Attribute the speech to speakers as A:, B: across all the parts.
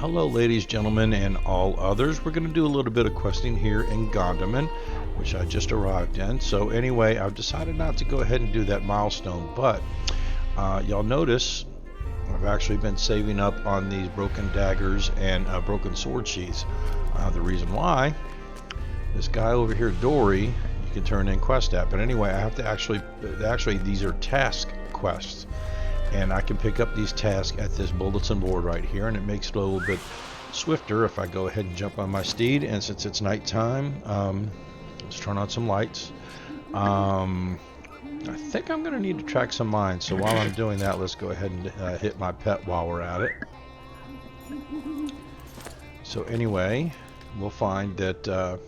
A: Hello ladies, gentlemen, and all others. We're going to do a little bit of questing here in Gondamon, which I just arrived in. So anyway, I've decided not to go ahead and do that milestone, but y'all notice I've actually been saving up on these broken daggers and broken sword sheaths. The reason why, this guy over here, Dory, you can turn in quest at. But anyway, I have to actually these are task quests. And I can pick up these tasks at this bulletin board right here, and it makes it a little bit swifter if I go ahead and jump on my steed. And since it's nighttime, let's turn on some lights. I think I'm going to need to track some mines, so while I'm doing that, let's go ahead and hit my pet while we're at it. So anyway, we'll find that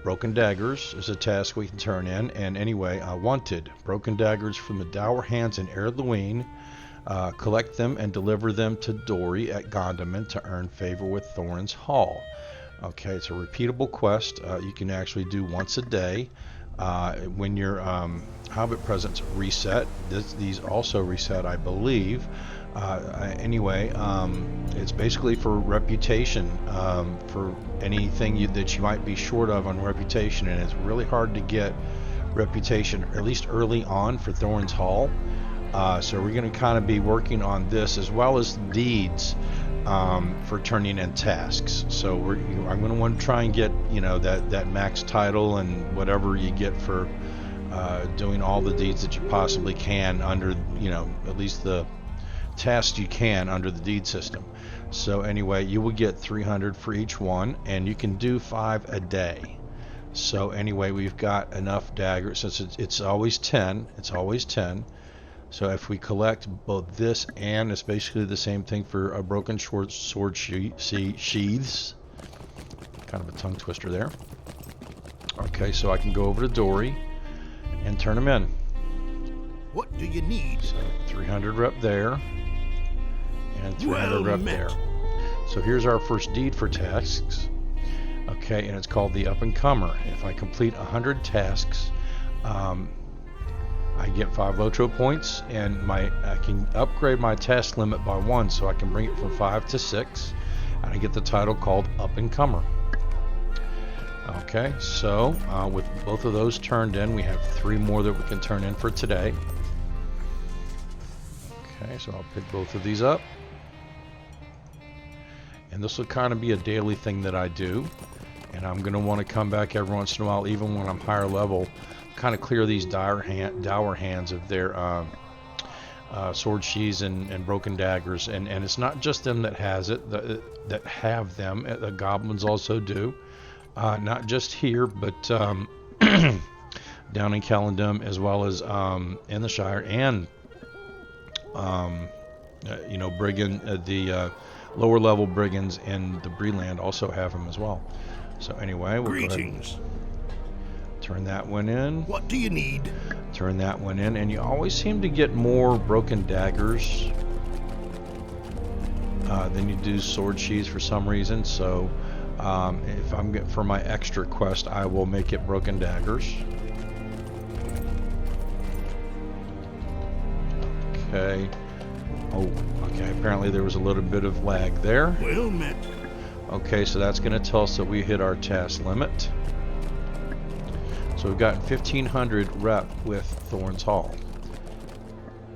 A: broken daggers is a task we can turn in, and anyway, wanted broken daggers from the dour hands in Erlewine. Collect them and deliver them to Dory at Gondamon to earn favor with Thorin's Hall. Okay, it's a repeatable quest. You can actually do once a day. When your hobbit presents reset, these also reset, I believe. Anyway, it's basically for reputation, for anything that you might be short of on reputation, and it's really hard to get reputation, at least early on, for Thorin's Hall. So we're going to kind of be working on this as well as deeds for turning in tasks. So I'm going to want to try and get that max title and whatever you get for doing all the deeds that you possibly can under at least the tasks you can under the deed system. So anyway, you will get 300 for each one, and you can do 5 a day. So anyway, we've got enough daggers since it's always 10. It's always 10. So if we collect both this, and it's basically the same thing for a broken sword sheaths. Kind of a tongue twister there. Okay, so I can go over to Dory and turn them in.
B: What do you need?
A: So 300 rep there, and 300 rep there. So here's our first deed for tasks. Okay, and it's called the Up and Comer. If I complete 100 tasks, I get 5 LOTRO points, and I can upgrade my task limit by 1, so I can bring it from 5 to 6, and I get the title called Up and Comer. Okay, so with both of those turned in, we have 3 more that we can turn in for today. Okay, so I'll pick both of these up, and this will kind of be a daily thing that I do, and I'm going to want to come back every once in a while, even when I'm higher level, kind of clear these dour hands of their sword sheaths and broken daggers, and it's not just them that has it, that have them. The goblins also do, not just here, but down in Kellendom, as well as in the Shire, and brigand, the lower level brigands in the Breland also have them as well. So anyway, we'll
B: Greetings.
A: Turn that one in.
B: What do you need?
A: Turn that one in, and you always seem to get more broken daggers than you do sword sheaths for some reason. So if I'm getting for my extra quest, I will make it broken daggers. Okay. Oh, okay. Apparently there was a little bit of lag there.
B: Well met. Okay,
A: so that's going to tell us that we hit our task limit. So we've got 1500 rep with Thorin's Hall.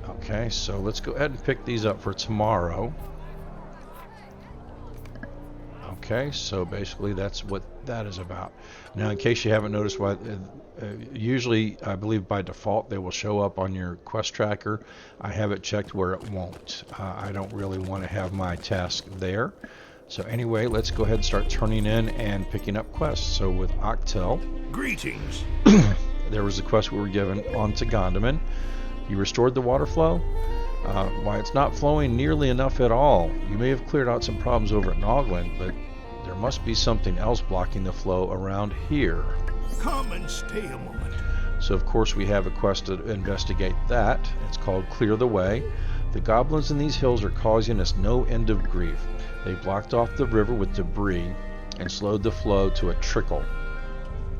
A: Okay, so let's go ahead and pick these up for tomorrow. Okay, so basically that's what that is about. Now, in case you haven't noticed, why usually I believe by default they will show up on your quest tracker. I have it checked where it won't. I don't really want to have my task there. So anyway, let's go ahead and start turning in and picking up quests. So with Octel,
B: greetings.
A: There was a quest we were given on to Gondamon. You restored the water flow. Why, it's not flowing nearly enough at all. You may have cleared out some problems over at Noglin, but there must be something else blocking the flow around here.
B: Come and stay a moment.
A: So of course we have a quest to investigate that. It's called Clear the Way. The goblins in these hills are causing us no end of grief. They blocked off the river with debris and slowed the flow to a trickle.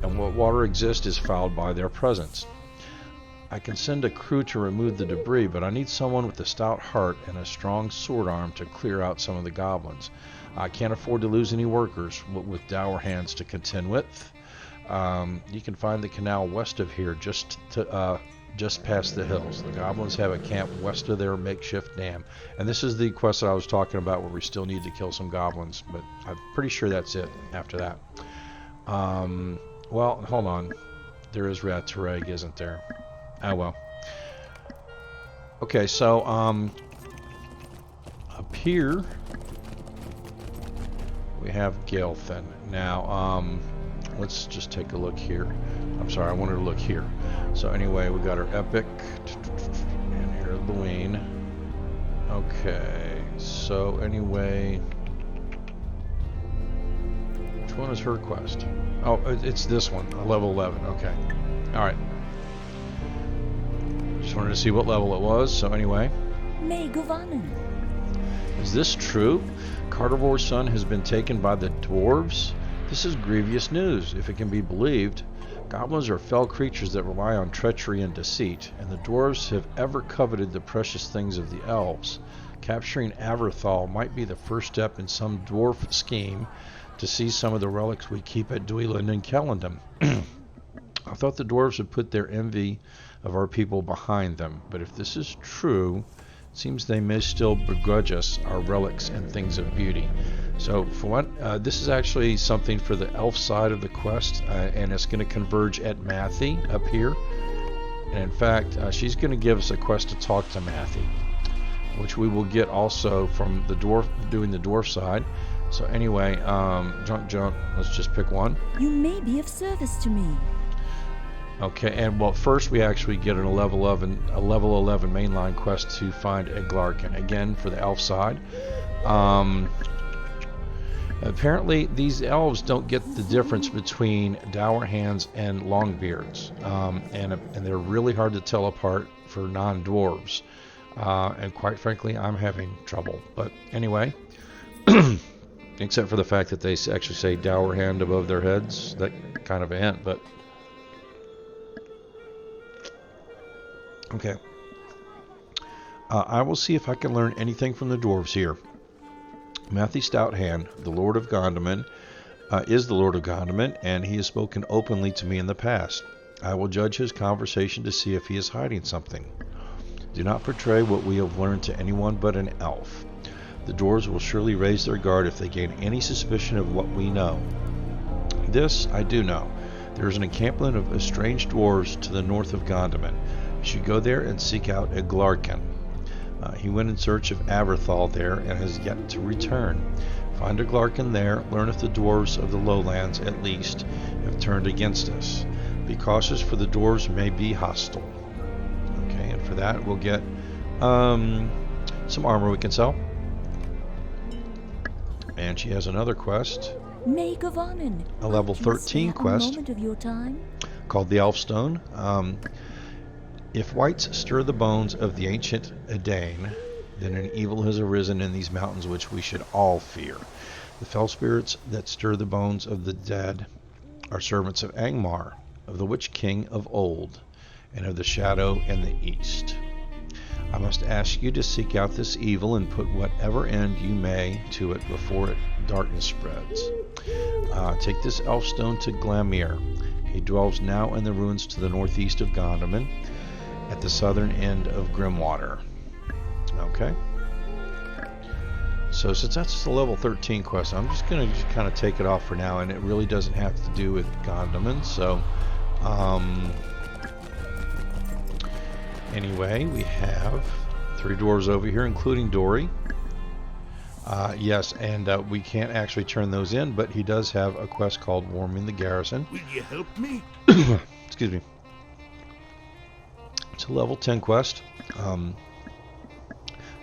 A: And what water exists is fouled by their presence. I can send a crew to remove the debris, but I need someone with a stout heart and a strong sword arm to clear out some of the goblins. I can't afford to lose any workers with dour hands to contend with. You can find the canal west of here, just past the hills. The goblins have a camp west of their makeshift dam. And this is the quest that I was talking about where we still need to kill some goblins, but I'm pretty sure that's it after that. Well, hold on. There is Ratureg, isn't there? Oh well. Okay, so up here we have Gelthen. Now, let's just take a look here. I'm sorry, I wanted to look here. So anyway, we got our epic and here Luine. Okay, so anyway, which one is her quest? Oh, it's this one, level 11. Okay, all right. Just wanted to see what level it was. So anyway,
C: May Govanen.
A: Is this true? Carnivore's son has been taken by the dwarves? This is grievous news, if it can be believed. Goblins are fell creatures that rely on treachery and deceit, and the dwarves have ever coveted the precious things of the elves. Capturing Averthal might be the first step in some dwarf scheme to seize some of the relics we keep at Duiland and Kellendam. I thought the dwarves would put their envy of our people behind them, but if this is true, it seems they may still begrudge us our relics and things of beauty. So for what, this is actually something for the elf side of the quest, and it's going to converge at Mathy up here. And in fact, she's going to give us a quest to talk to Mathy, which we will get also from the dwarf, doing the dwarf side. So anyway, jump, let's just pick one.
C: You may be of service to me.
A: Okay, and well, first we actually get a level 11 mainline quest to find Eglarkin, again for the elf side. Apparently, these elves don't get the difference between dour hands and longbeards, and they're really hard to tell apart for non-dwarves. And quite frankly, I'm having trouble. But anyway, except for the fact that they actually say dour hand above their heads, that kind of a hint. But okay, I will see if I can learn anything from the dwarves here. Matthew Stouthand, the Lord of Gondamon, is the Lord of Gondamon, and he has spoken openly to me in the past. I will judge his conversation to see if he is hiding something. Do not portray what we have learned to anyone but an elf. The dwarves will surely raise their guard if they gain any suspicion of what we know. This I do know. There is an encampment of estranged dwarves to the north of Gondamon. You should go there and seek out Eglarkin. He went in search of Averthal there and has yet to return. Find Eglarkin there, learn if the dwarves of the lowlands, at least, have turned against us. Be cautious, for the dwarves may be hostile. Okay, and for that we'll get some armor we can sell. And she has another quest.
C: May Govanen.
A: A level 13 quest.
C: A moment of your time?
A: Called the Elfstone. If whites stir the bones of the ancient Edain, then an evil has arisen in these mountains which we should all fear. The fell spirits that stir the bones of the dead are servants of Angmar, of the witch king of old, and of the shadow in the east. I must ask you to seek out this evil and put whatever end you may to it before darkness spreads. Take this Elfstone to Glamir. He dwells now in the ruins to the northeast of Gondamon, at the southern end of Grimwater. Okay. So since that's the level 13 quest, I'm just going to kind of take it off for now, and it really doesn't have to do with Gondamon. So, anyway, we have 3 dwarves over here, including Dory. Yes, and we can't actually turn those in, but he does have a quest called Warming the Garrison.
B: Will you help me?
A: Excuse me. It's a level 10 quest.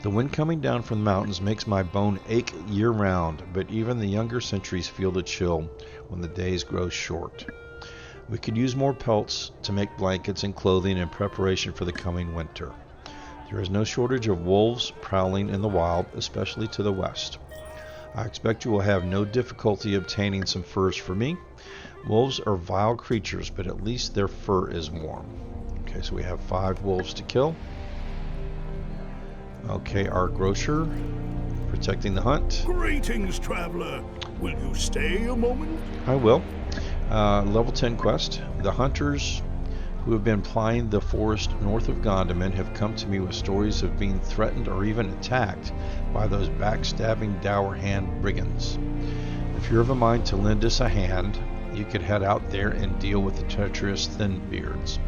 A: The wind coming down from the mountains makes my bone ache year-round, but even the younger sentries feel the chill when the days grow short. We could use more pelts to make blankets and clothing in preparation for the coming winter. There is no shortage of wolves prowling in the wild, especially to the west. I expect you will have no difficulty obtaining some furs for me. Wolves are vile creatures, but at least their fur is warm. Okay, so we have 5 wolves to kill. Okay, our grocer protecting the hunt.
B: Greetings, traveler. Will you stay a moment?
A: I will. Level 10 quest. The hunters who have been plying the forest north of Gondamon have come to me with stories of being threatened or even attacked by those backstabbing dour hand brigands. If you're of a mind to lend us a hand, you could head out there and deal with the treacherous Thinbeards.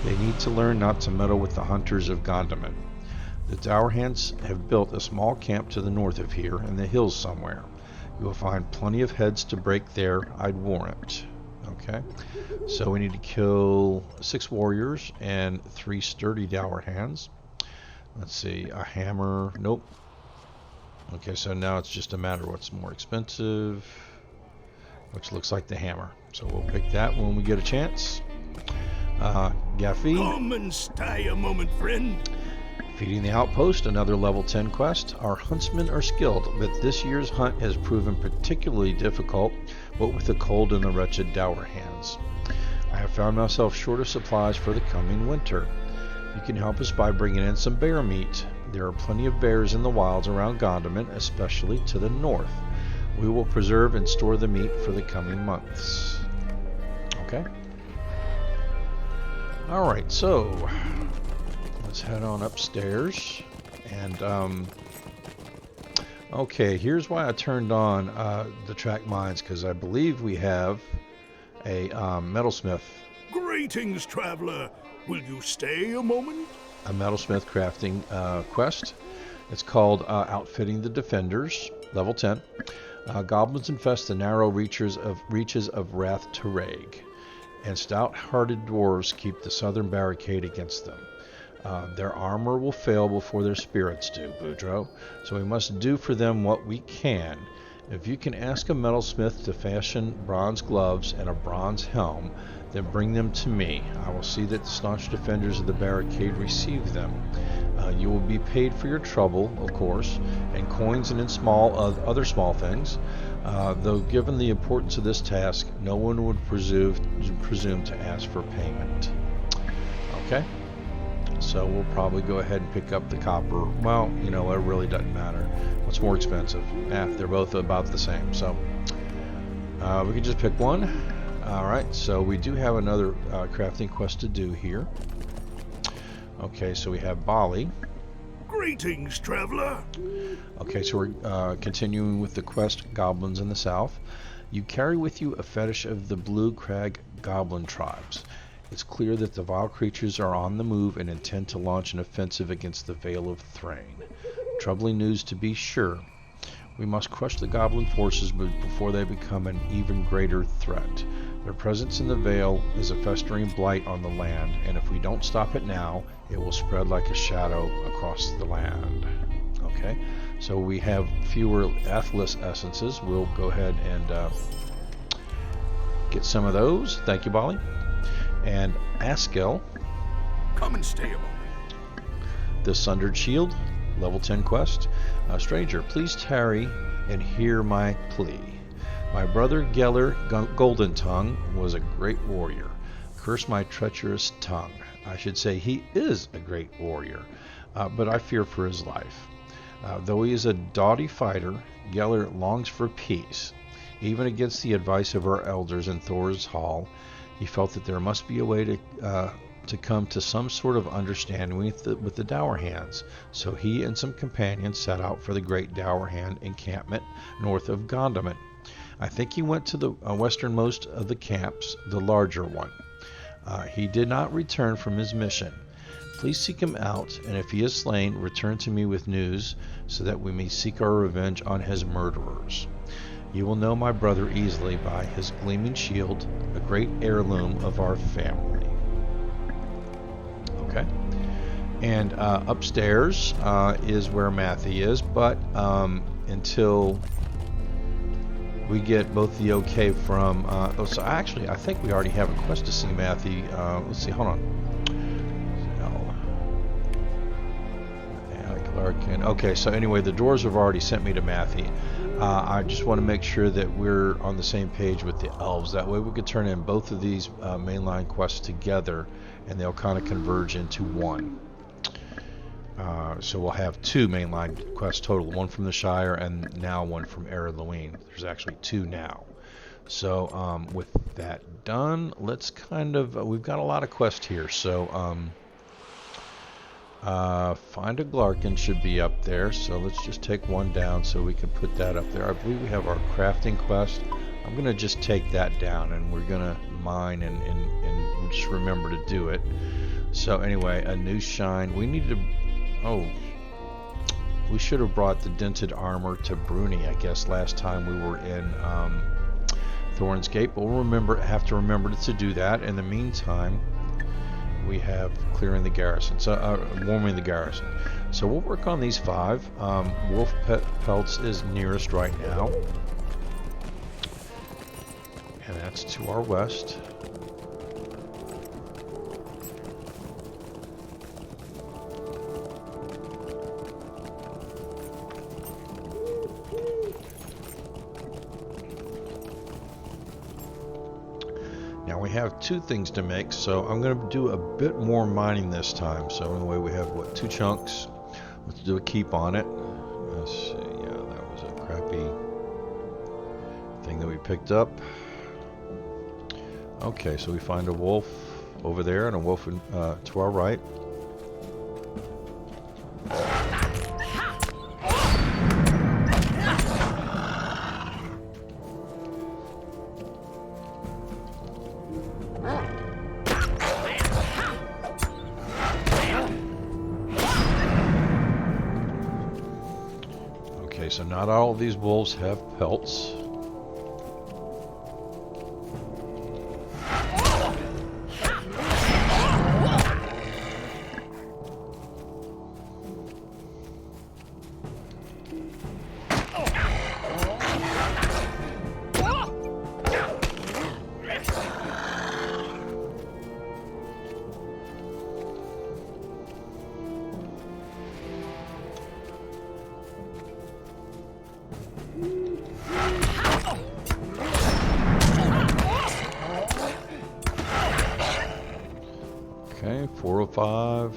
A: They need to learn not to meddle with the hunters of Gondamon. The dour hands have built a small camp to the north of here in the hills somewhere. You will find plenty of heads to break there, I'd warrant. Okay, so we need to kill 6 warriors and 3 sturdy dour hands. Let's see, a hammer, nope. Okay, so now it's just a matter of what's more expensive, which looks like the hammer. So we'll pick that when we get a chance. Gaffy.
B: Come and stay a moment, friend.
A: Feeding the outpost, another level 10 quest. Our huntsmen are skilled, but this year's hunt has proven particularly difficult, what with the cold and the wretched dour hands. I have found myself short of supplies for the coming winter. You can help us by bringing in some bear meat. There are plenty of bears in the wilds around Gondamon, especially to the north. We will preserve and store the meat for the coming months. Okay. Alright, so let's head on upstairs. And, okay, here's why I turned on the track mines, because I believe we have a metalsmith.
B: Greetings, traveler. Will you stay a moment?
A: A metalsmith crafting quest. It's called Outfitting the Defenders, level 10. Goblins infest the narrow reaches of Rath Tereg, and stout-hearted dwarves keep the southern barricade against them. Their armor will fail before their spirits do, Boudreaux, so we must do for them what we can. If you can ask a metalsmith to fashion bronze gloves and a bronze helm, then bring them to me. I will see that the staunch defenders of the barricade receive them. You will be paid for your trouble, of course, and coins and in other small things. Though given the importance of this task, no one would presume to ask for payment. Okay, so we'll probably go ahead and pick up the copper. Well, you know, it really doesn't matter. What's more expensive? They're both about the same, so we can just pick one. Alright, so we do have another crafting quest to do here. Okay, so we have Bali.
B: Greetings, traveler.
A: Okay, so we're continuing with the quest Goblins in the South. You carry with you a fetish of the Blue Crag Goblin tribes. It's clear that the vile creatures are on the move and intend to launch an offensive against the Vale of Thrain. Troubling news to be sure. We must crush the Goblin forces before they become an even greater threat. Their presence in the Vale is a festering blight on the land, and if we don't stop it now, it will spread like a shadow across the land. Okay, so we have fewer Athelas essences. We'll go ahead and get some of those. Thank you, Bali. And Askel.
B: Come and stay a moment.
A: The Sundered Shield, level 10 quest. Stranger, please tarry and hear my plea. My brother Geller Golden Tongue was a great warrior. Curse my treacherous tongue. I should say he is a great warrior, but I fear for his life. Though he is a doughty fighter, Geller longs for peace. Even against the advice of our elders in Thor's Hall, he felt that there must be a way to come to some sort of understanding with the Dour Hands. So he and some companions set out for the great Dour Hand encampment north of Gondamon. I think he went to the westernmost of the camps, the larger one. He did not return from his mission. Please seek him out, and if he is slain, return to me with news, so that we may seek our revenge on his murderers. You will know my brother easily by his gleaming shield, a great heirloom of our family. Okay. And upstairs is where Matthew is, but until we get both the okay from... so actually, I think we already have a quest to see Matthew. Let's see, hold on. Larkin. Okay, so anyway, the dwarves have already sent me to Matthew. I just want to make sure that we're on the same page with the elves. That way we could turn in both of these mainline quests together, and they'll kind of converge into one. So we'll have two mainline quests total, one from the Shire and now one from Eredluine. There's actually two now. So with that done, let's kind of, we've got a lot of quests here. So find a Glarkin should be up there. So let's just take one down so we can put that up there. I believe we have our crafting quest. I'm going to just take that down and we're going to mine and just remember to do it. So anyway, a new shine. We need to, we should have brought the dented armor to Bruni, I guess, last time we were in Thorn's Gate. But we'll have to remember to do that. In the meantime, we have clearing the garrison, warming the garrison. So we'll work on these 5. Wolf Pelts is nearest right now, and that's to our west. Now we have 2 things to make, so I'm going to do a bit more mining this time. So anyway, we have 2 chunks. Let's do a keep on it. Let's see. Yeah, that was a crappy thing that we picked up. Okay, so we find a wolf over there and a wolf to our right. So not all of these wolves have pelts. Okay, 405.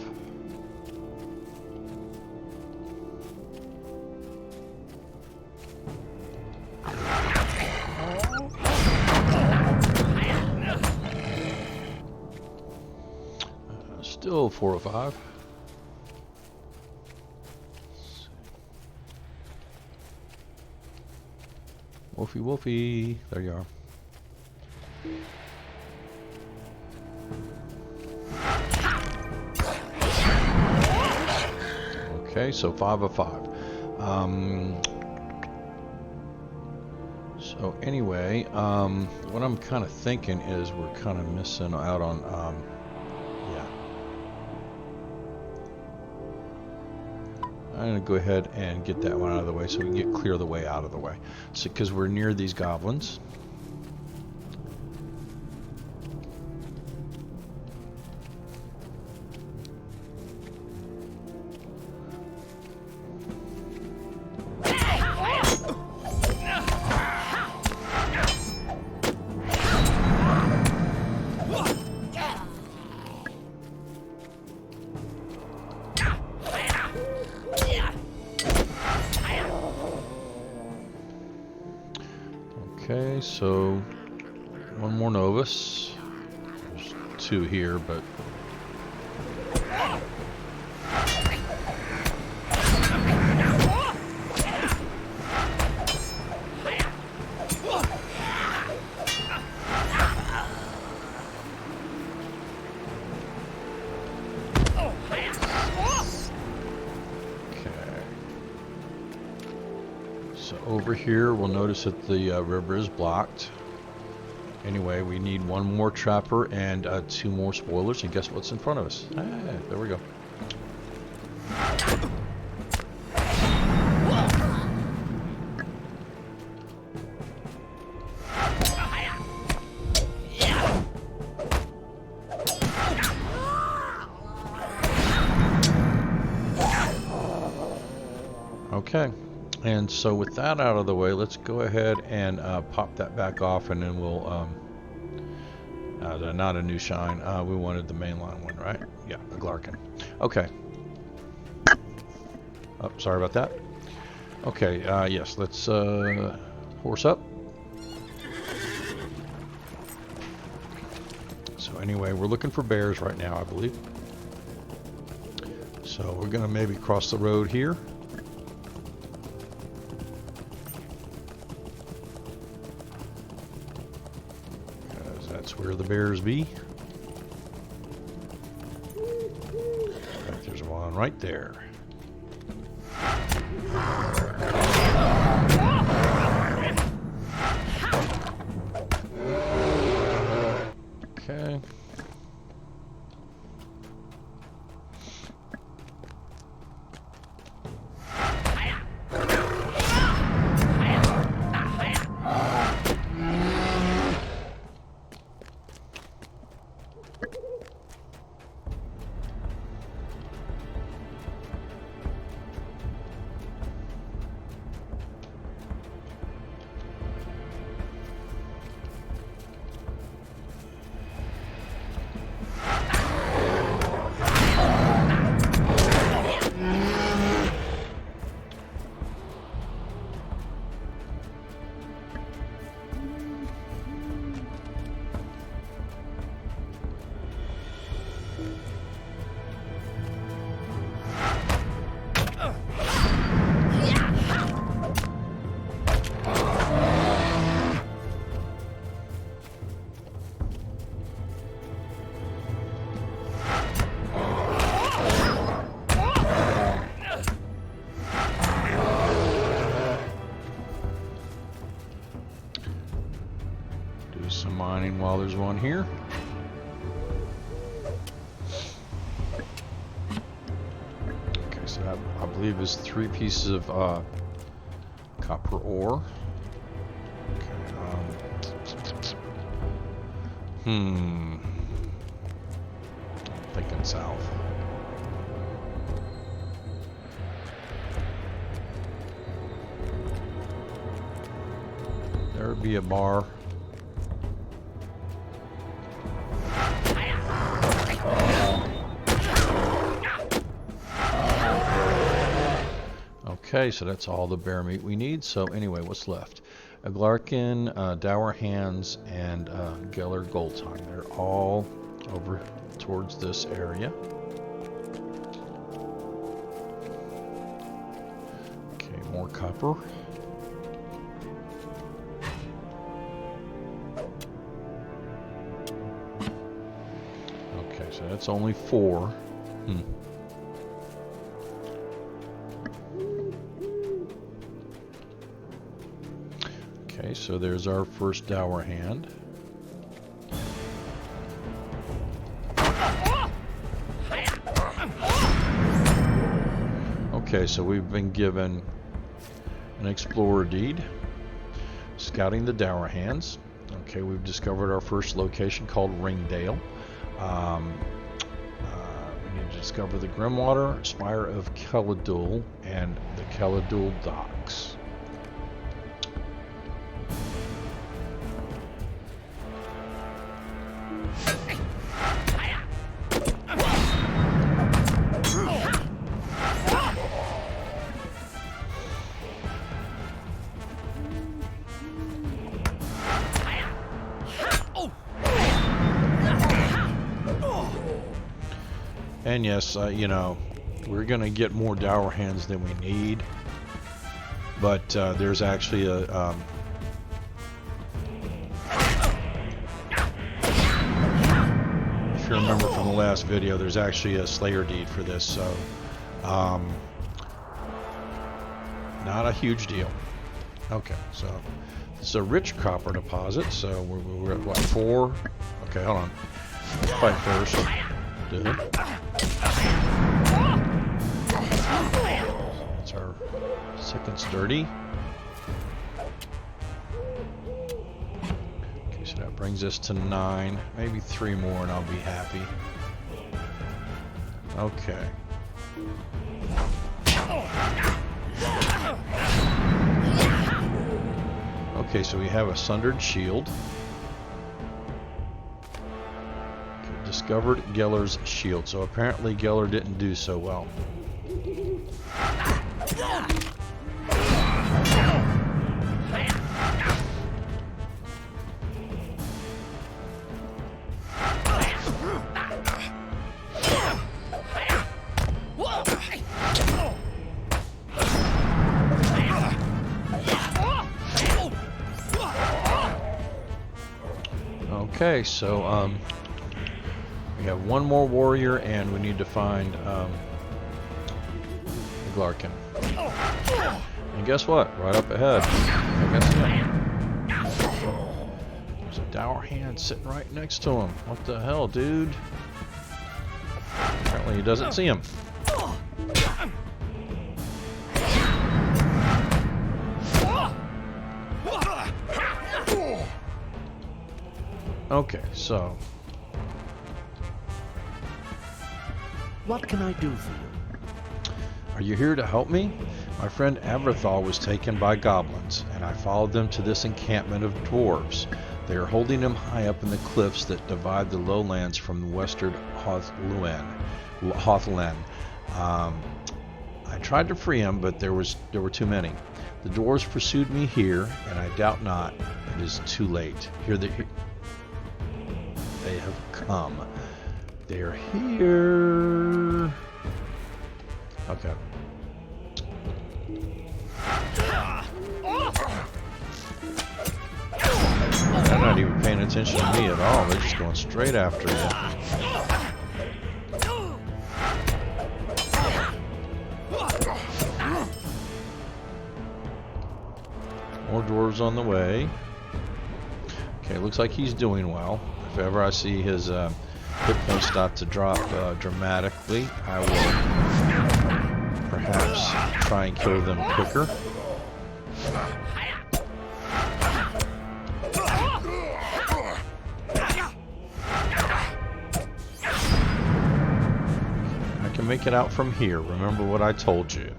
A: Still 405. Wolfie, Wolfie. There you are. Okay, so 5 of 5. So anyway, what I'm kind of thinking is we're kind of missing out on, yeah. I'm going to go ahead and get that one out of the way so we can get clear the way out of the way. So, because we're near these goblins. Okay, so one more novice. There's 2 here, but over here we'll notice that the river is blocked. Anyway, we need 1 more trapper and 2 more spoilers, and guess what's in front of us? Ah, there we go. And so with that out of the way, let's go ahead and pop that back off, and then we'll not a new shine. We wanted the mainline one, right? Yeah, the Glarkin. Okay. Oh, sorry about that. Okay, yes, let's horse up. So anyway, we're looking for bears right now, I believe. So we're gonna maybe cross the road here. Because that's where the bears be. In fact, there's one right there. Okay. Some mining while there's one here. Okay, so that I believe is 3 pieces of copper ore. Okay, thinking south. There would be a bar. Okay, so that's all the bear meat we need. So anyway, what's left? A Glarkin, Dour Hands, and Geller Gold Tongue. They're all over towards this area. Okay, more copper. Okay, so that's only 4. Okay, so there's our first Dour Hand. Okay, so we've been given an Explorer Deed, scouting the Dour Hands. Okay, we've discovered our first location called Ringdale. We need to discover the Grimwater, Spire of Keladul, and the Keladul Docks. And yes, you know, we're going to get more Dour Hands than we need. But there's actually a... if you remember from the last video, there's actually a Slayer Deed for this. So, not a huge deal. Okay, so it's a rich copper deposit. So we're at what, 4? Okay, hold on. Let's fight first. Do it. That's our second sturdy. Okay, so that brings us to 9. Maybe 3 more and I'll be happy. Okay. Okay, so we have a sundered shield. Discovered Geller's shield. So apparently Geller didn't do so well. Okay, so we have one more warrior, and we need to find the Glarkin. And guess what? Right up ahead. I guess there's a dour hand sitting right next to him. What the hell, dude? Apparently he doesn't see him. Okay, so
D: What can I do for you?
A: are you here to help me? My friend Averthal was taken by goblins, and I followed them to this encampment of dwarves. They are holding him high up in the cliffs that divide the lowlands from the western Hothlen. I tried to free him, but there were too many. The dwarves pursued me here, and I doubt not it is too late. They have come. They are here. Okay. They're not even paying attention to me at all. They're just going straight after you. More dwarves on the way. Okay, looks like he's doing well. If ever I see his hit points start to drop dramatically, I will perhaps try and kill them quicker. I can make it out from here. Remember what I told you.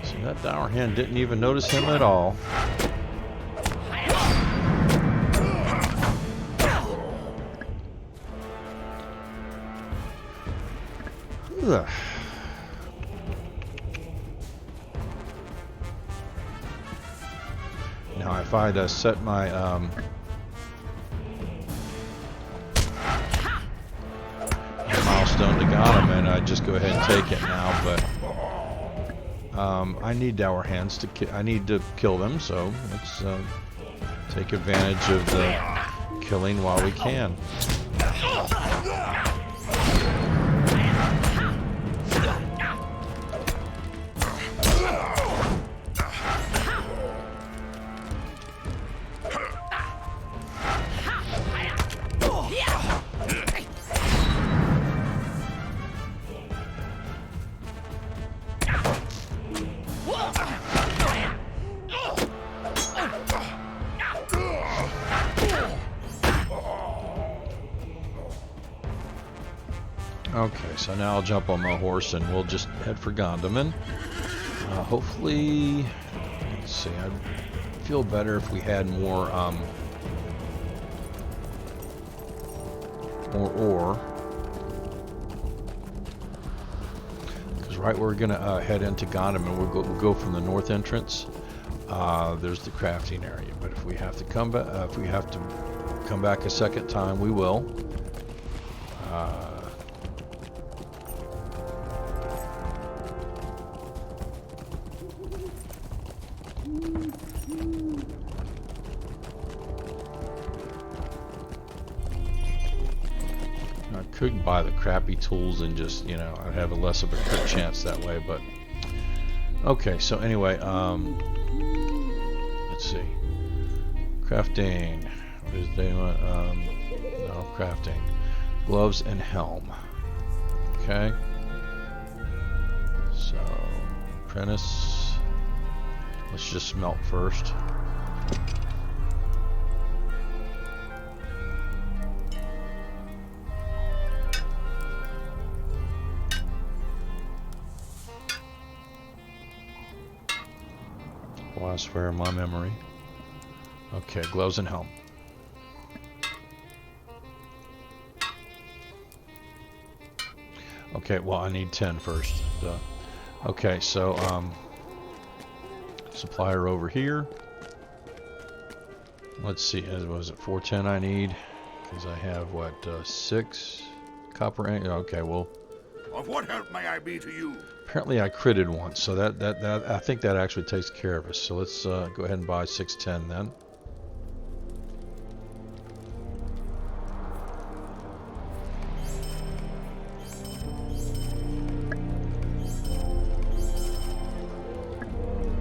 A: See, that dour hand didn't even notice him at all. Ugh. Now if I'd set my milestone to Gondamon, I'd just go ahead and take it now, but I need dour hands to I need to kill them, so let's take advantage of the killing while we can. Okay, so now I'll jump on my horse and we'll just head for Gondamon. Hopefully, let's see, I'd feel better if we had more ore. Because right we're gonna head into Gondamon, we'll go from the north entrance. There's the crafting area, but if we have to come back, a second time, we will. I could buy the crappy tools and just, you know, I'd have a less of a crit chance that way, but okay, so anyway, let's see. Crafting. What is they want? No, crafting. Gloves and helm. Okay. So, apprentice. Let's just smelt first. Well, I swear in my memory. Okay, gloves and helm. Okay, well, I need 10 first. Duh. Okay, so, supplier over here. Let's see, was it 410 I need? Because I have, what, 6 copper ink? Okay, well,
B: Of what help may I be to you?
A: apparently I critted once, so that I think that actually takes care of us. So let's go ahead and buy 610 then.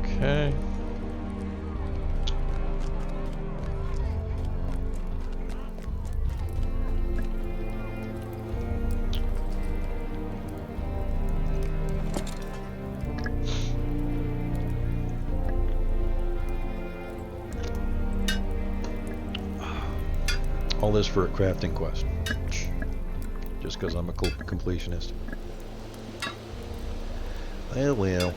A: Okay. All this for a crafting quest. Just because I'm a completionist. Well, well.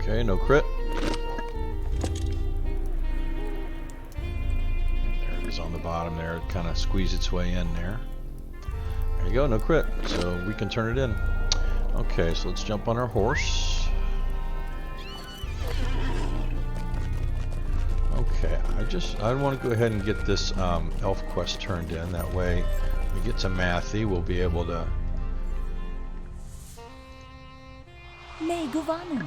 A: Okay, no crit. There it is on the bottom there. It kind of squeezed its way in there. There you go, no crit. So we can turn it in. Okay, so let's jump on our horse. Okay, I want to go ahead and get this elf quest turned in. That way, when we get to Matthew, we'll be able to.
C: May Govanen.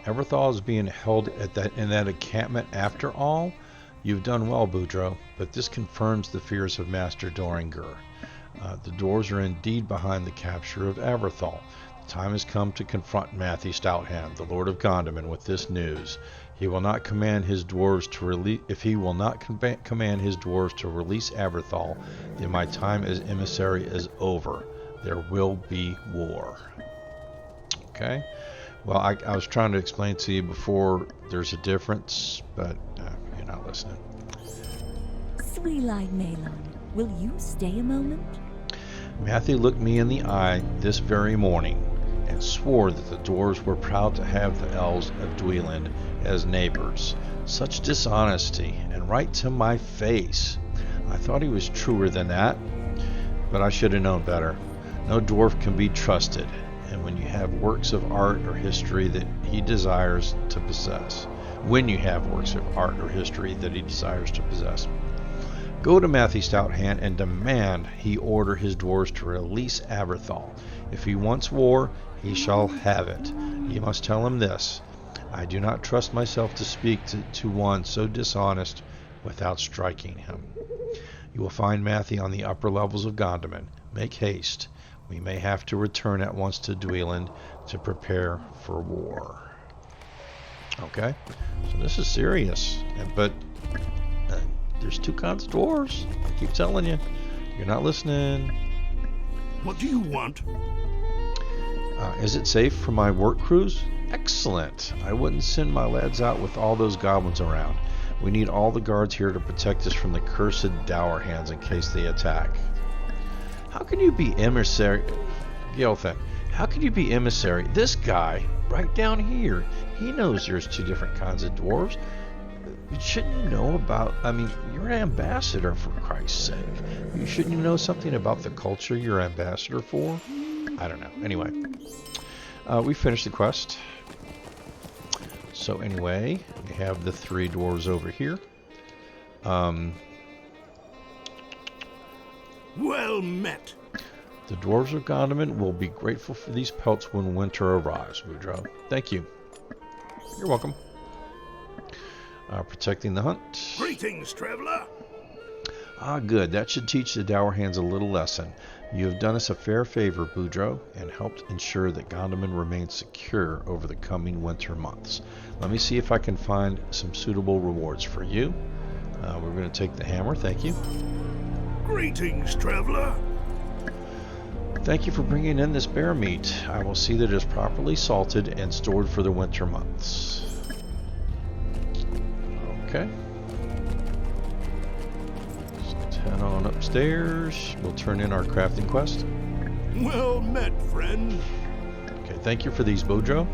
A: Everthal is being held in that encampment after all. You've done well, Boudreaux, but this confirms the fears of Master Doringer. The dwarves are indeed behind the capture of Everthal. The time has come to confront Matthew Stouthand, the Lord of Gondamon, with this news. He will not command his dwarves to release. If he will not command his dwarves to release Everthal, then my time as emissary is over. There will be war. Okay. Well, I was trying to explain to you before there's a difference, but you're not listening.
C: Sweet-eyed Malon, will you stay a moment?
A: Matthew looked me in the eye this very morning and swore that the dwarves were proud to have the elves of Dweeland as neighbors. Such dishonesty, and right to my face. I thought he was truer than that, but I should have known better. No dwarf can be trusted. And when you have works of art or history that he desires to possess. Go to Matthew Stouthand and demand he order his dwarves to release Everthal. If he wants war, he shall have it. You must tell him this. I do not trust myself to speak to one so dishonest without striking him. You will find Matthew on the upper levels of Gondamon. Make haste. We may have to return at once to Dweeland to prepare for war. Okay, so this is serious, but there's two kinds of dwarves. I keep telling you, you're not listening.
B: What do you want?
A: Is it safe for my work crews? Excellent. I wouldn't send my lads out with all those goblins around. We need all the guards here to protect us from the cursed dour hands in case they attack. How can you be emissary, Gilthan? How can you be emissary? This guy, right down here, he knows there's two different kinds of dwarves. Shouldn't you know about, you're an ambassador for Christ's sake. Shouldn't you know something about the culture you're ambassador for? I don't know. Anyway, we finished the quest. So anyway, we have the 3 dwarves over here.
B: Well met.
A: The dwarves of Gondamon will be grateful for these pelts when winter arrives, Boudreaux. Thank you. You're welcome. Protecting the hunt.
B: Greetings, traveler.
A: Ah, good. That should teach the dour hands a little lesson. You have done us a fair favor, Boudreaux, and helped ensure that Gondamon remains secure over the coming winter months. Let me see if I can find some suitable rewards for you. We're going to take the hammer, thank you.
B: Greetings, traveler.
A: Thank you for bringing in this bear meat. I will see that it is properly salted and stored for the winter months. Okay. Let's head on upstairs. We'll turn in our crafting quest.
B: Well met, friend.
A: Okay, thank you for these, Bojo.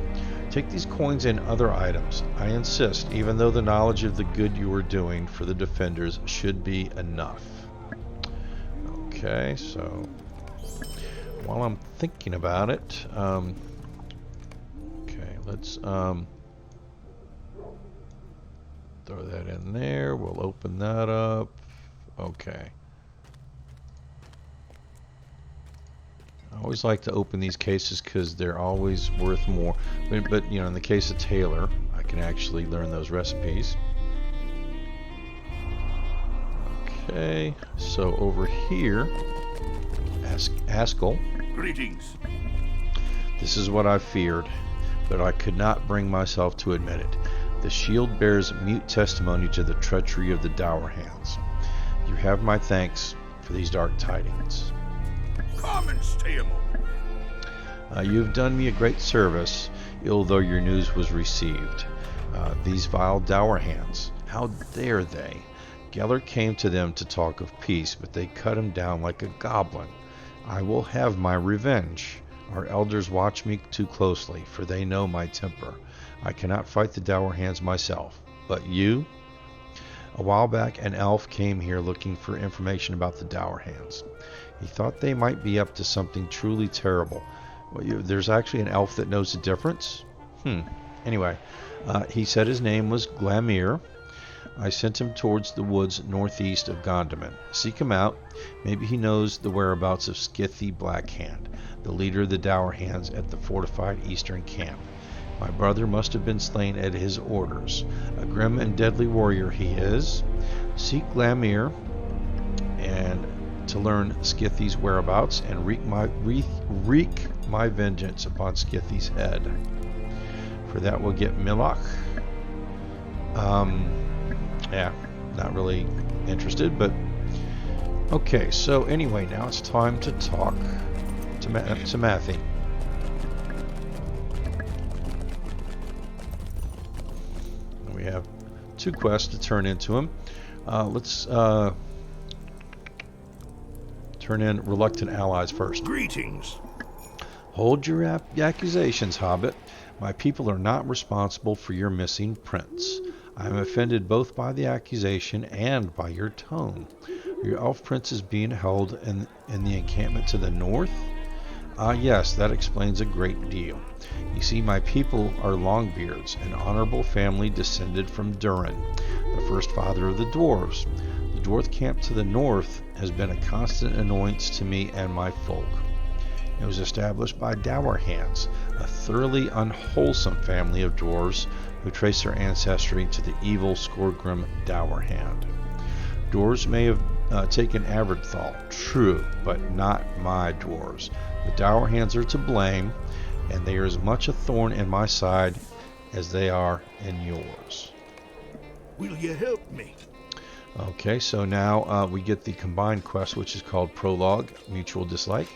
A: Take these coins and other items. I insist, even though the knowledge of the good you are doing for the defenders should be enough. Okay, so while I'm thinking about it, okay, let's throw that in there. We'll open that up. Okay. I always like to open these cases because they're always worth more. But, you know, in the case of Taylor, I can actually learn those recipes. Okay, so over here, Askell.
B: Greetings.
A: This is what I feared, but I could not bring myself to admit it. The shield bears mute testimony to the treachery of the dour hands. You have my thanks for these dark tidings.
B: Come and stay a moment.
A: You have done me a great service, ill though your news was received. These vile dour hands, how dare they? Gellert came to them to talk of peace, but they cut him down like a goblin. I will have my revenge. Our elders watch me too closely, for they know my temper. I cannot fight the dour hands myself. But you? A while back, an elf came here looking for information about the dour hands. He thought they might be up to something truly terrible. Well, there's actually an elf that knows the difference? Anyway, he said his name was Glamir. I sent him towards the woods northeast of Gondamon. Seek him out. Maybe he knows the whereabouts of Skithy Blackhand, the leader of the dour hands at the fortified eastern camp. My brother must have been slain at his orders. A grim and deadly warrior he is. Seek Glamir and to learn Skithy's whereabouts and wreak my vengeance upon Skithy's head. For that we'll get Milok. Yeah, not really interested, but okay. So anyway, now it's time to talk to Matthew. We have 2 quests to turn into him. Let's turn in reluctant allies first.
B: Greetings.
A: Hold your accusations, Hobbit. My people are not responsible for your missing prince. I am offended both by the accusation and by your tone. Your elf prince is being held in the encampment to the north? Yes, that explains a great deal. You see, my people are Longbeards, an honorable family descended from Durin, the first father of the dwarves. The dwarf camp to the north has been a constant annoyance to me and my folk. It was established by dour hands, a thoroughly unwholesome family of dwarves who trace their ancestry to the evil Skorgrim dour hand. Dwarves may have taken Averthal, true, but not my dwarves. The dour hands are to blame, and they are as much a thorn in my side as they are in yours.
B: Will you help me?
A: Okay, so now we get the combined quest, which is called Prologue, Mutual Dislike.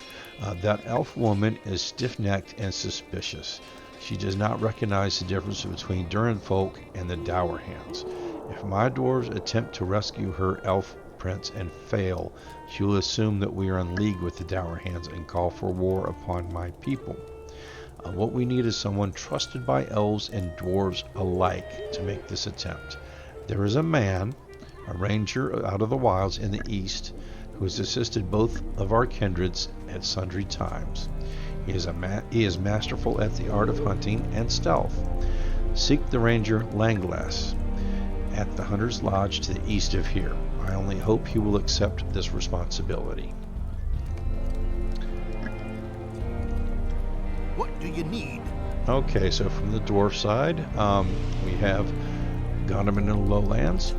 A: That elf woman is stiff-necked and suspicious. She does not recognize the difference between Durin folk and the dour hands. If my dwarves attempt to rescue her elf prince and fail, she will assume that we are in league with the dour hands and call for war upon my people. What we need is someone trusted by elves and dwarves alike to make this attempt. There is a man, a ranger out of the wilds in the east, who has assisted both of our kindreds at sundry times. He is masterful at the art of hunting and stealth. Seek the ranger Langlass at the Hunter's Lodge to the east of here. I only hope he will accept this responsibility.
B: What do you need?
A: Okay, so from the dwarf side, we have Gondamon in the lowlands.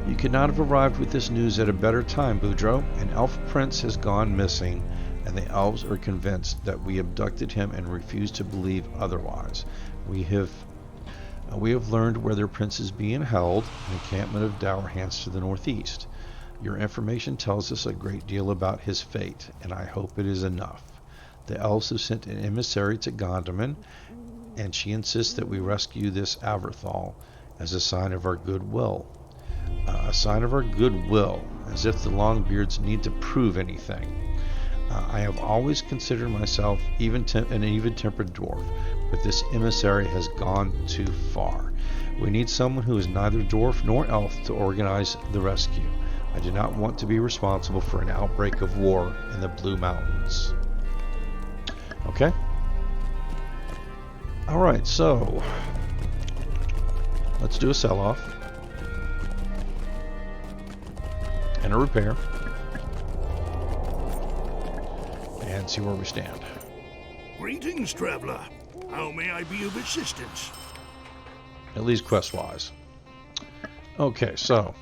A: You could not have arrived with this news at a better time, Boudreaux. An elf prince has gone missing, and the elves are convinced that we abducted him and refuse to believe otherwise. We have We have learned where their prince is being held, an encampment of dour hands to the northeast. Your information tells us a great deal about his fate, and I hope it is enough. The elves have sent an emissary to Gondamon, and she insists that we rescue this Averthal as a sign of our goodwill. A sign of our goodwill, as if the Longbeards need to prove anything. I have always considered myself an even-tempered dwarf, but this emissary has gone too far. We need someone who is neither dwarf nor elf to organize the rescue. I do not want to be responsible for an outbreak of war in the Blue Mountains. Okay. Alright, so let's do a sell-off and a repair and see where we stand.
B: Greetings, traveler. How may I be of assistance?
A: At least quest-wise. Okay, so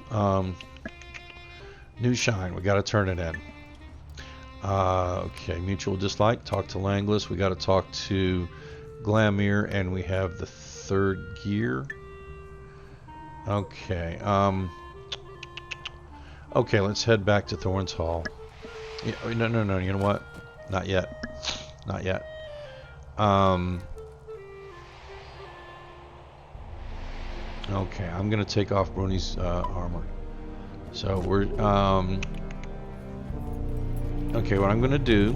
A: new shine, we got to turn it in. Okay, mutual dislike, talk to Langlis. We got to talk to Glamir, and we have the third gear. Okay, okay, let's head back to Thorn's Hall. Yeah, no, you know what? Not yet. Not yet. Okay, I'm gonna take off Brony's armor. So we're okay, what I'm gonna do,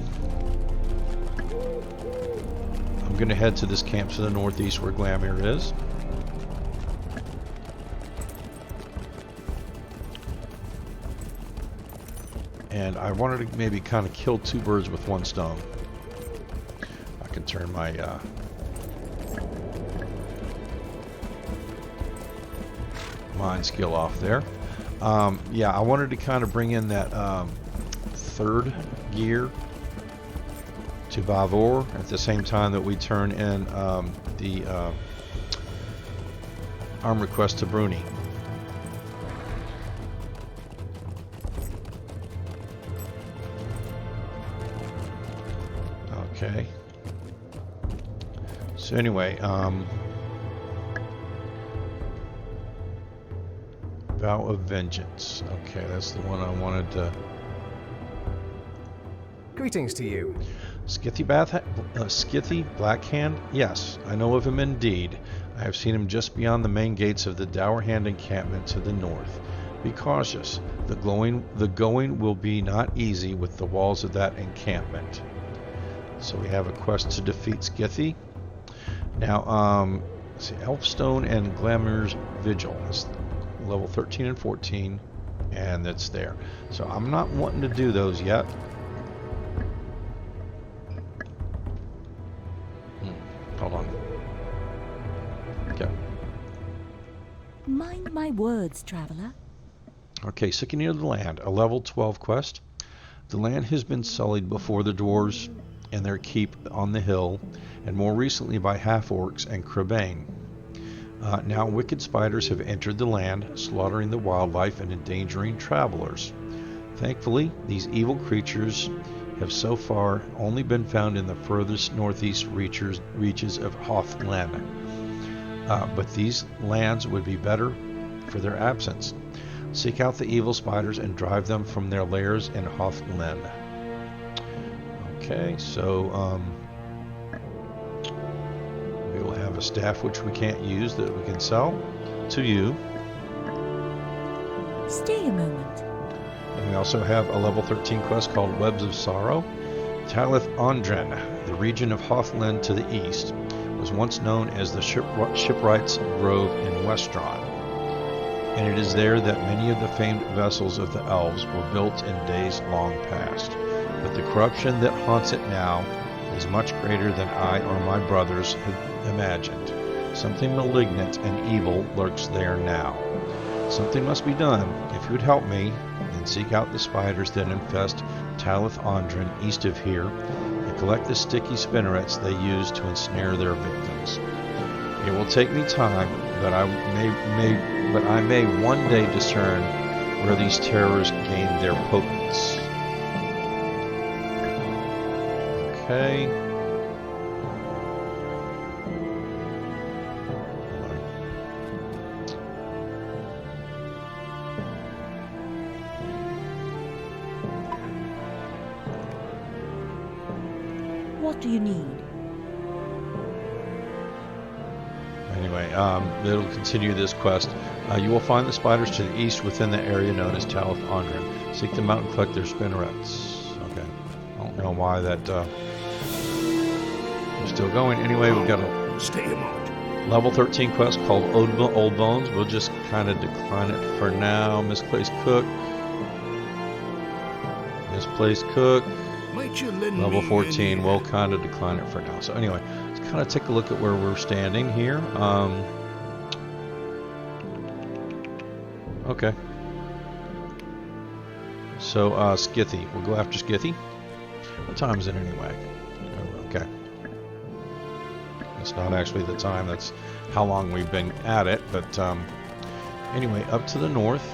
A: I'm gonna head to this camp to the northeast where Glamir is. And I wanted to maybe kind of kill two birds with one stone. I can turn my mind skill off there. Yeah, I wanted to kind of bring in that third gear to Bavor at the same time that we turn in the arm request to Bruni. Okay. So anyway, Vow of Vengeance. Okay, that's the one I wanted to.
E: Greetings to you.
A: Skithy Blackhand? Yes, I know of him indeed. I have seen him just beyond the main gates of the Dowerhand encampment to the north. Be cautious. The going will be not easy with the walls of that encampment. So we have a quest to defeat Skithy. Now, let's see, Elfstone and Glamour's Vigil is level 13 and 14, and that's there. So I'm not wanting to do those yet. Hold on. Okay.
C: Mind my words, traveler.
A: Okay, Seeking Near the Land, a level 12 quest. The land has been sullied before the dwarves and their keep on the hill, and more recently by half-orcs and Crabane. Now wicked spiders have entered the land, slaughtering the wildlife and endangering travelers. Thankfully, these evil creatures have so far only been found in the furthest northeast reaches of Hothlen. But these lands would be better for their absence. Seek out the evil spiders and drive them from their lairs in Hothlen. Okay, so we will have a staff which we can't use that we can sell to you.
C: Stay a moment.
A: And we also have a level 13 quest called Webs of Sorrow. Talith Ondren, the region of Hothlen to the east, was once known as the Shipwrights Grove in Westron. And it is there that many of the famed vessels of the Elves were built in days long past. But the corruption that haunts it now is much greater than I or my brothers had imagined. Something malignant and evil lurks there now. Something must be done. If you would help me, then seek out the spiders that infest Talith Ondren east of here, and collect the sticky spinnerets they use to ensnare their victims. It will take me time, but I may one day discern where these terrors gain their potence. Okay.
C: What do you need?
A: Anyway, it'll continue this quest. You will find the spiders to the east within the area known as Talith Andrin. Seek them out and collect their spinnerets. Okay. I don't know why that is still going. Anyway, we've got a
B: Stay a moment.
A: level 13 quest called Old Bones. We'll just kind of decline it for now. Misplaced Cook. Misplaced Cook.
B: Might you lend
A: Level
B: me
A: 14.
B: any-
A: We'll kind of decline it for now. So anyway, let's kind of take a look at where we're standing here. Okay. So, Skithy. We'll go after Skithy. What time is it anyway? Oh, okay. It's not actually the time. That's how long we've been at it. But anyway, up to the north.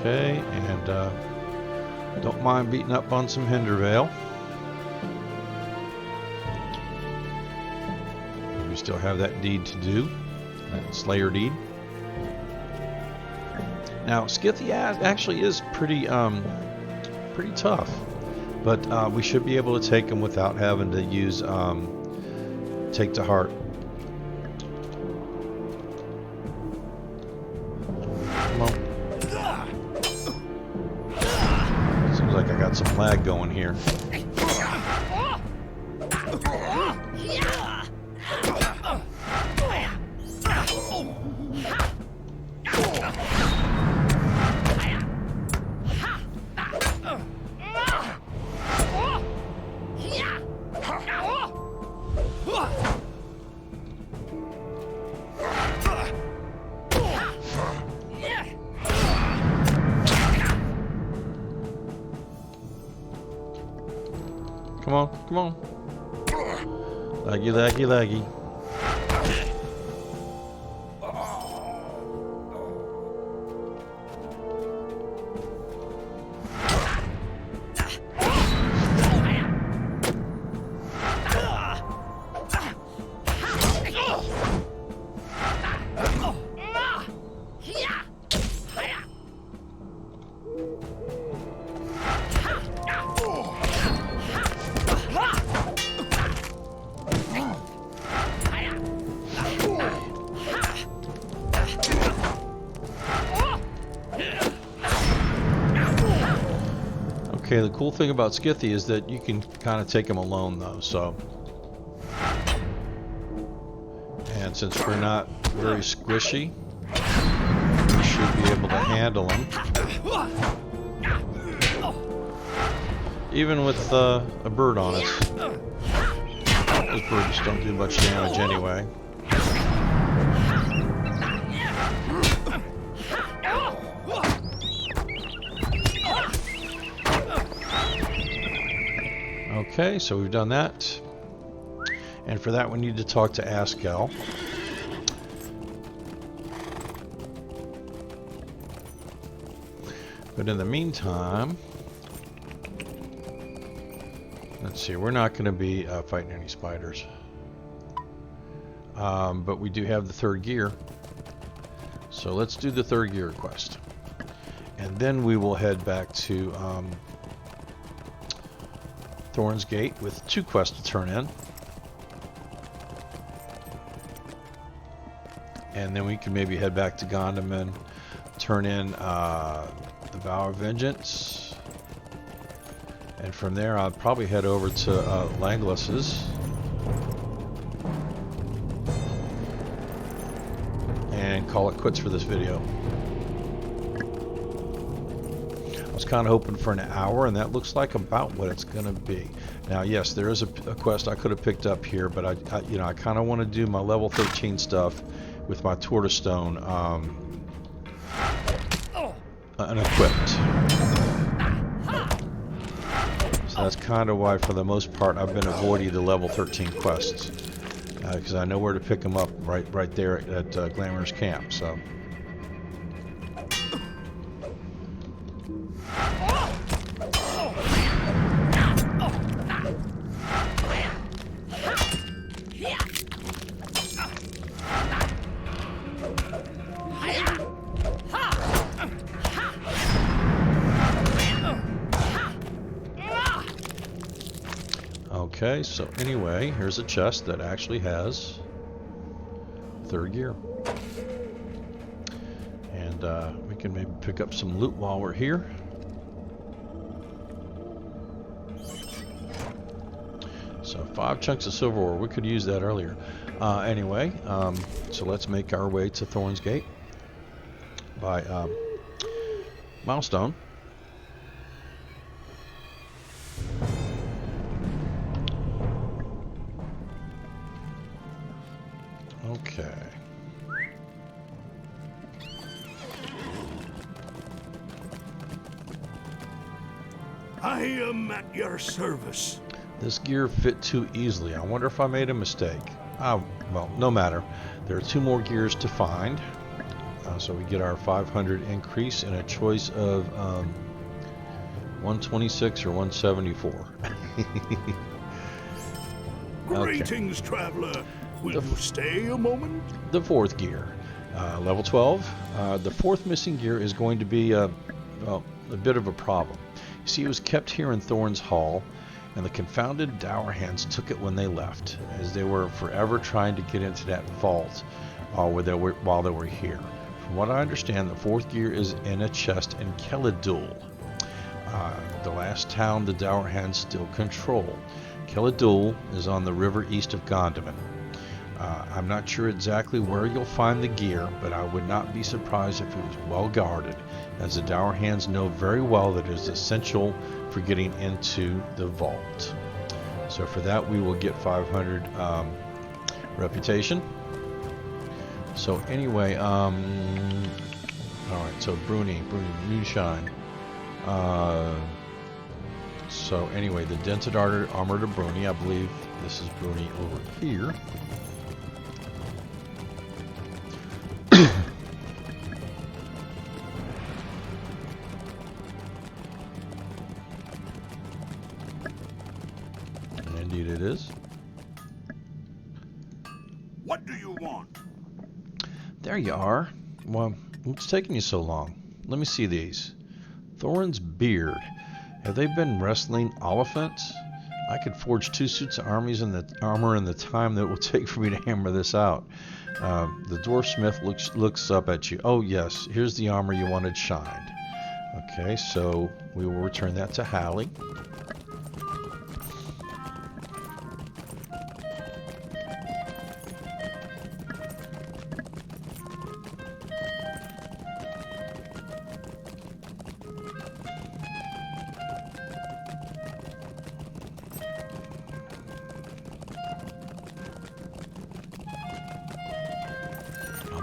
A: Okay, and don't mind beating up on some Hindervale. We still have that deed to do, that Slayer deed. Now, Skithy actually is pretty tough, but we should be able to take him without having to use take to heart. Come on. Seems like I got some lag going here. Come on, come on. Laggy, laggy, laggy. Okay, the cool thing about Skithy is that you can kind of take him alone though, so. And since we're not very squishy, we should be able to handle him. Even with a bird on us. Those birds don't do much damage anyway. Okay, so we've done that. And for that we need to talk to Askel. But in the meantime, let's see, we're not going to be fighting any spiders. But we do have the third gear. So let's do the third gear quest. And then we will head back to Thorn's Gate with 2 quests to turn in. And then we can maybe head back to Gondamon, turn in the Vow of Vengeance. And from there I'll probably head over to Langlis's. And call it quits for this video. I was kind of hoping for an hour, and that looks like about what it's going to be. Now, yes, there is a quest I could have picked up here, but I kind of want to do my level 13 stuff with my tortoise stone unequipped. So that's kind of why, for the most part, I've been avoiding the level 13 quests, because I know where to pick them up right there at Glamour's camp. So. Okay, so anyway, here's a chest that actually has third gear. And we can maybe pick up some loot while we're here. So 5 chunks of silver ore. We could use that earlier. Anyway, so let's make our way to Thorn's Gate by milestone. Okay.
B: I am at your service.
A: This gear fit too easily. I wonder if I made a mistake. Well, no matter. There are 2 more gears to find. So we get our 500 increase and a choice of 126 or 174.
B: Greetings, traveler. Will you stay a moment?
A: The 4th gear. Level 12. The 4th missing gear is going to be a bit of a problem. You see, it was kept here in Thorn's Hall, and the confounded dour hands took it when they left, as they were forever trying to get into that vault while they were here. From what I understand, the 4th gear is in a chest in Kelladul, the last town the dour hands still control. Kelladul is on the river east of Gondamon. I'm not sure exactly where you'll find the gear, but I would not be surprised if it was well guarded, as the dour hands know very well that it is essential for getting into the vault. So for that we will get 500 reputation. So anyway, alright, so Bruni, Moonshine. So anyway, the dented armor to Bruni, I believe this is Bruni over here. And indeed it is.
B: What do you want?
A: There you are. Well, what's taking you so long? Let me see these. Thorin's beard. Have they been wrestling elephants? I could forge 2 suits of armor in the time that it will take for me to hammer this out. The dwarf smith looks up at you. Oh yes, here's the armor you wanted shined. Okay, so we will return that to Hallie.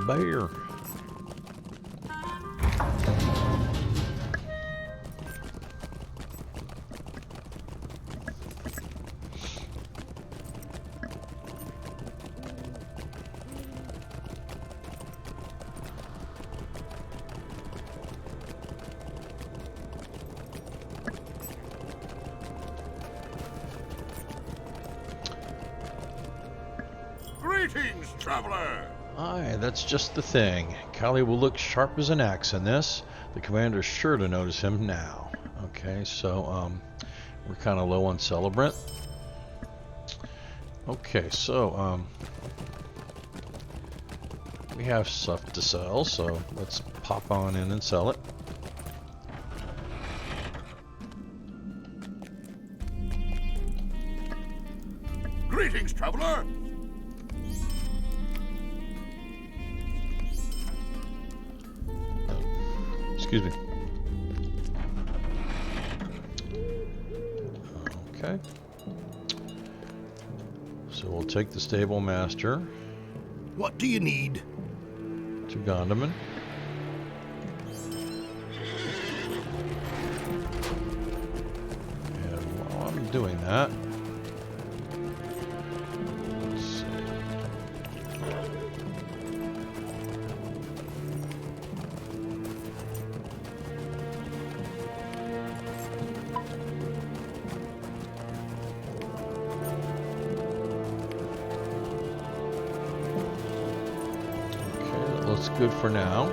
A: Bear.
B: Greetings, traveler.
A: Aye, that's just the thing. Callie will look sharp as an axe in this. The commander's sure to notice him now. Okay, so we're kind of low on celebrant. Okay, so we have stuff to sell, so let's pop on in and sell it.
B: Greetings, traveler.
A: Excuse me. Okay. So we'll take the stable master
B: What do you need?
A: to Gondamon. And while I'm doing that, let's see. Looks good for now.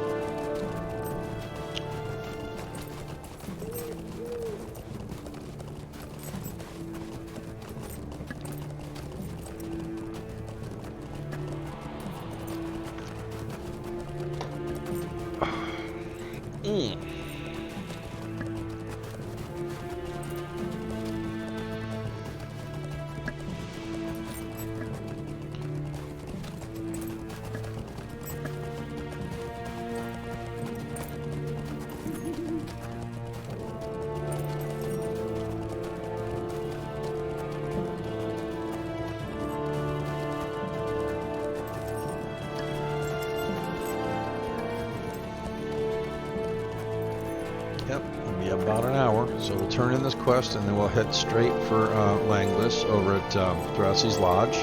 A: about an hour. So we'll turn in this quest and then we'll head straight for Langlis over at Thrassy's Lodge.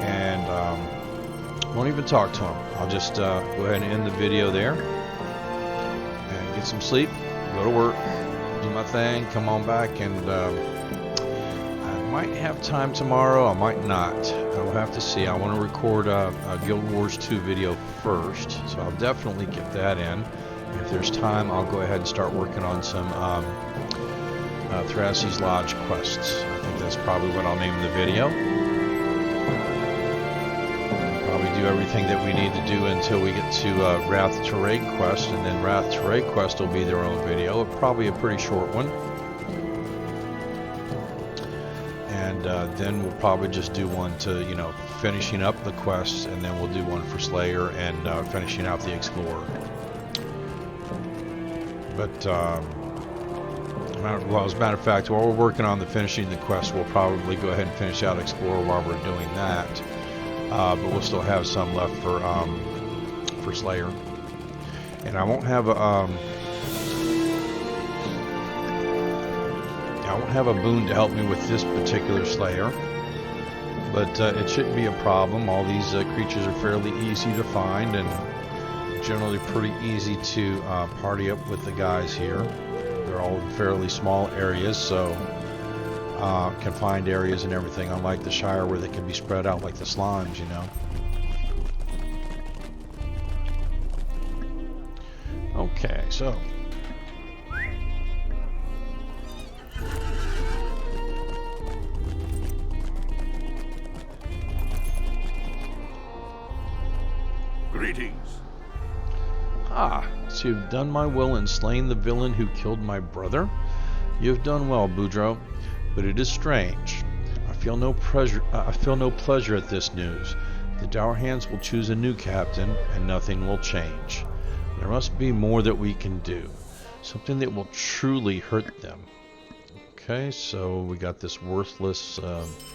A: And won't even talk to him. I'll just go ahead and end the video there. And get some sleep, go to work, do my thing, come on back, and I might have time tomorrow, I might not. I will have to see. I want to record a Guild Wars 2 video first, so I'll definitely get that in. If there's time, I'll go ahead and start working on some Thrassy's Lodge quests. I think that's probably what I'll name the video. Probably do everything that we need to do until we get to Wrath to Raid quest, and then Wrath to Raid quest will be their own video. Probably a pretty short one. And then we'll probably just do one to, you know, finishing up the quests, and then we'll do one for Slayer and finishing out the Explorer. But, well, as a matter of fact, while we're working on the finishing the quest, we'll probably go ahead and finish out Explorer while we're doing that. But we'll still have some left for Slayer. And I won't have a boon to help me with this particular Slayer, but it shouldn't be a problem. All these creatures are fairly easy to find and generally pretty easy to party up with the guys here. They're all in fairly small areas, so confined areas and everything, unlike the Shire where they can be spread out like the slimes, you know. Okay, so
B: Greetings.
A: So you've done my will and slain the villain who killed my brother? You have done well, Boudreaux, but it is strange. I feel no pleasure at this news. The Dour Hands will choose a new captain, and nothing will change. There must be more that we can do. Something that will truly hurt them. Okay, so we got this worthless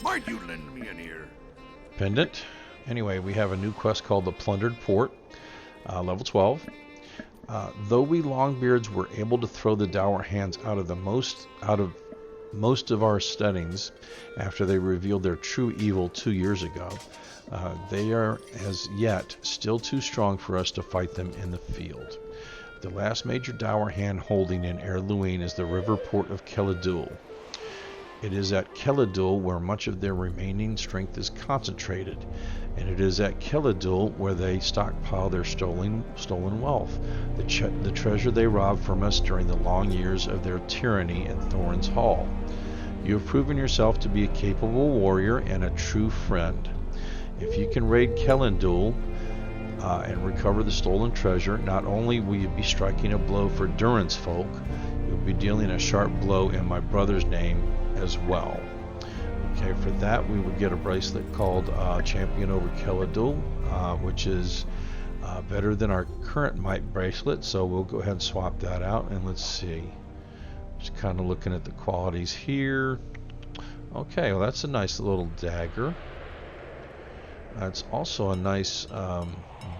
B: Might you lend me an ear?
A: pendant. Anyway, we have a new quest called the Plundered Port, level 12. Though we Longbeards were able to throw the Dour Hands out of most of our steadings after they revealed their true evil 2 years ago, they are as yet still too strong for us to fight them in the field. The last major Dour Hand holding in Erluine is the river port of Keladul. It is at Keladul where much of their remaining strength is concentrated, and it is at Keladul where they stockpile their stolen wealth, the treasure they robbed from us during the long years of their tyranny in Thorin's Hall. You have proven yourself to be a capable warrior and a true friend. If you can raid Keladul and recover the stolen treasure, not only will you be striking a blow for Durin's folk, you'll be dealing a sharp blow in my brother's name as well. Okay, for that we would get a bracelet called Champion over Keladul, which is better than our current Might bracelet, so we'll go ahead and swap that out. And let's see, just kind of looking at the qualities here. Okay, well, that's a nice little dagger. It's also a nice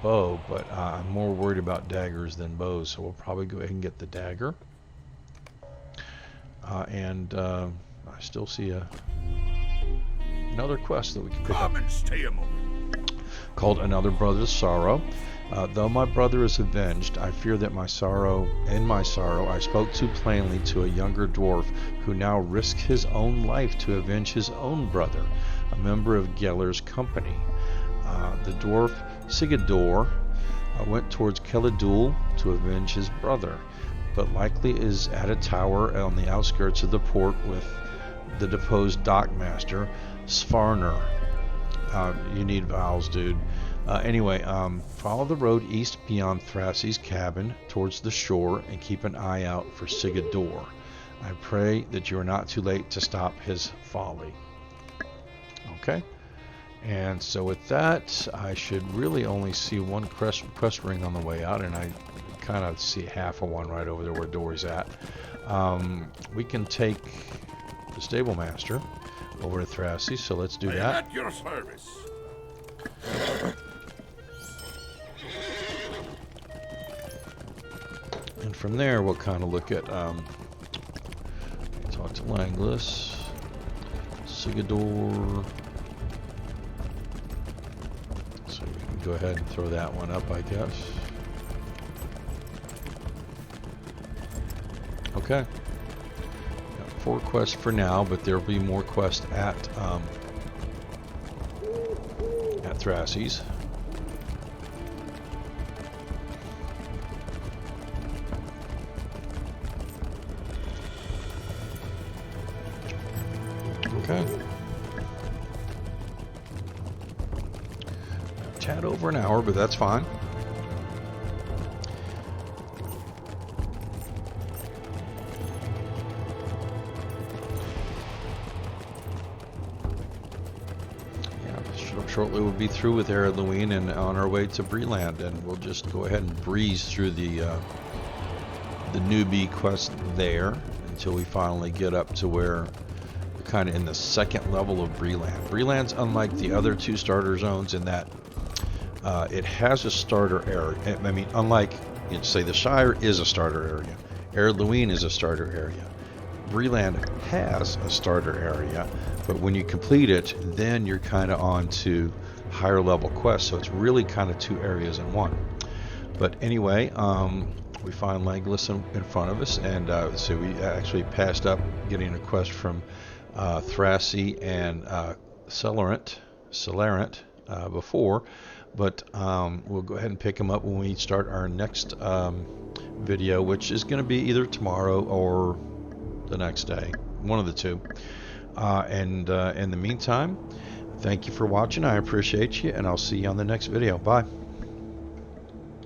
A: bow, but I'm more worried about daggers than bows, so we'll probably go ahead and get the dagger. I still see another quest that we can pick up.
B: Come and stay a moment.
A: Called Another Brother's Sorrow. Though my brother is avenged, I fear that in my sorrow I spoke too plainly to a younger dwarf who now risks his own life to avenge his own brother, a member of Geller's company. The dwarf Sigador went towards Keladul to avenge his brother, but likely is at a tower on the outskirts of the port with the deposed dockmaster, Svarner. You need vowels, dude. Anyway, follow the road east beyond Thrassy's cabin towards the shore and keep an eye out for Sigador. I pray that you are not too late to stop his folly. Okay, and so with that, I should really only see one quest ring on the way out, and I kind of see half of one right over there where Dory's at. We can take the stable master over to Thrasy, so let's do
B: I am
A: that.
B: at your service.
A: And from there, we'll kind of look at flangless, Sigador. So we can go ahead and throw that one up, I guess. Okay. Got 4 quests for now, but there'll be more quests at Thrassy's. Okay. A tad over an hour, but that's fine. Shortly we'll be through with Eredluine and on our way to Breland, and we'll just go ahead and breeze through the newbie quest there until we finally get up to where we're kind of in the second level of Breland. Breland's unlike the other 2 starter zones in that it has a starter area. I mean, unlike, you'd say the Shire is a starter area, Eredluine is a starter area. Breland has a starter area, but when you complete it, then you're kind of on to higher level quests, so it's really kind of 2 areas in one. But anyway, we find Legolas in front of us, and so we actually passed up getting a quest from Thrasy and Celerant before, but we'll go ahead and pick them up when we start our next video, which is going to be either tomorrow or the next day, one of the 2. And in the meantime, thank you for watching. I appreciate you, and I'll see you on the next video. Bye.